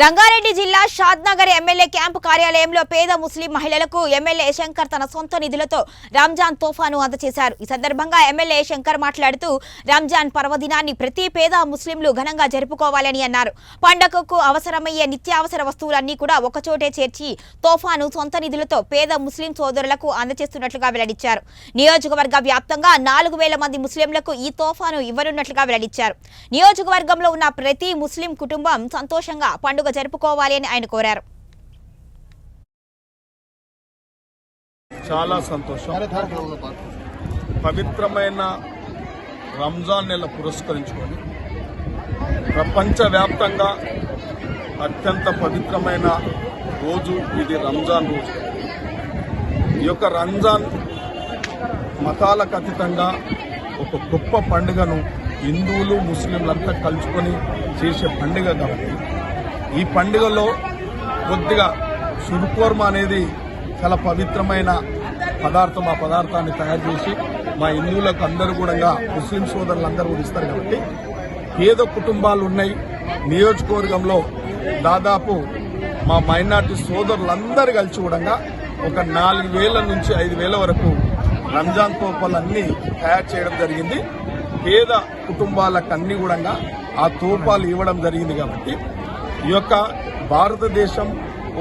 రంగారెడ్డి జిల్లా Shadnagar MLA camp కార్యాలయంలో పేద ముస్లిం మహిళలకు ఎమ్మెల్యే శంకర్ తన సొంత నిధులతో రంజాన్ తోఫాను అందజేశారు. ఈ సందర్భంగా ఎమ్మెల్యే శంకర్ మాట్లాడుతూ రంజాన్ పర్వదినాన్ని ప్రతి పేద ముస్లింలు ఘనంగా జరుపుకోవాలని అన్నారు. పండగకు అవసరమయ్యే నిత్యావసర వస్తువులన్నీ కూడా ఒకచోటే చేర్చి తోఫాను సొంత నిధులతో పేద ముస్లిం సోదరులకు అందజేస్తున్నట్లుగా వెల్లడించారు. నియోజకవర్గ వ్యాప్తంగా 4000 మంది ముస్లింలకు ఈ తోఫాను ఇవ్వనున్నట్లుగా వెల్లడించారు. నియోజకవర్గంలో ఉన్న ప్రతి ముస్లిం కుటుంబం సంతోషంగా పండుగ జరుపుకోవాలి అని ఆయన కోరారు. చాలా సంతోషం. పవిత్రమైన రంజాన్ నెల పురస్కరించుకొని ప్రపంచవ్యాప్తంగా అత్యంత పవిత్రమైన రోజు ఇది రంజాన్ రోజు. ఈ యొక్క రంజాన్ మతాలకు అతీతంగా ఒక గొప్ప పండుగను హిందువులు ముస్లింలంతా కలుసుకొని చేసే పండుగ కాబట్టి ఈ పండుగలో కొద్దిగా షుర్కోర్మ అనేది చాలా పవిత్రమైన పదార్థం. ఆ పదార్థాన్ని తయారు చేసి మా హిందువులకు అందరూ కూడా ముస్లిం సోదరులందరూ కూడా ఇస్తారు కాబట్టి పేద కుటుంబాలు ఉన్నాయి. నియోజకవర్గంలో దాదాపు మా మైనార్టీ సోదరులందరూ కలిసి కూడా ఒక 4000 నుంచి 5000 వరకు రంజాన్ తోపాలన్నీ తయారు చేయడం జరిగింది. పేద కుటుంబాలకు అన్ని కూడా ఆ తోపాలు ఇవ్వడం జరిగింది. కాబట్టి ఈ యొక్క భారతదేశం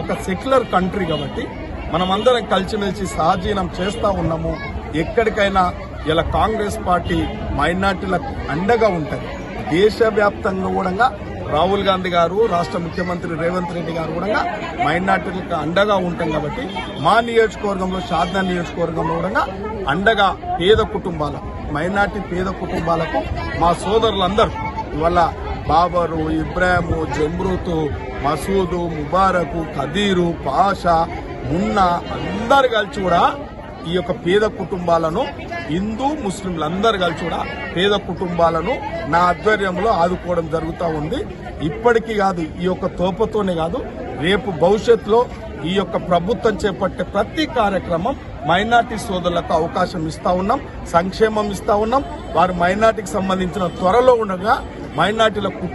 ఒక సెక్యులర్ కంట్రీ కాబట్టి మనమందరం కలిసిమెలిసి సహజీవనం చేస్తూ ఉన్నాము. ఎక్కడికైనా ఇలా కాంగ్రెస్ పార్టీ మైనార్టీలకు అండగా ఉంటుంది. దేశవ్యాప్తంగా కూడా రాహుల్ గాంధీ గారు, రాష్ట్ర ముఖ్యమంత్రి రేవంత్ రెడ్డి గారు కూడా మైనార్టీలకు అండగా ఉంటాం. కాబట్టి మా నియోజకవర్గంలో షాద్నగర్ నియోజకవర్గంలో కూడా అండగా పేద కుటుంబాల మైనార్టీ పేద కుటుంబాలకు మా సోదరులందరూ ఇవాళ బాబరు, ఇబ్రాహిము, జమ్రూతు, మసూదు, ముబారకు, కదీరు, పాషా, మున్నా అందరు కలిసి కూడా ఈ యొక్క పేద కుటుంబాలను హిందూ ముస్లింలందరూ కలిసి కూడా పేద కుటుంబాలను నా ఆధ్వర్యంలో ఆదుకోవడం జరుగుతూ ఉంది. ఇప్పటికీ కాదు, ఈ యొక్క తోపతోనే కాదు, రేపు భవిష్యత్తులో ఈ యొక్క ప్రభుత్వం చేపట్టే ప్రతి కార్యక్రమం మైనార్టీ సోదరులకు అవకాశం ఇస్తా ఉన్నాం, సంక్షేమం ఇస్తా ఉన్నాం. వారు మైనార్టీకి సంబంధించిన త్వరలో ఉండగా మైనార్టీలకు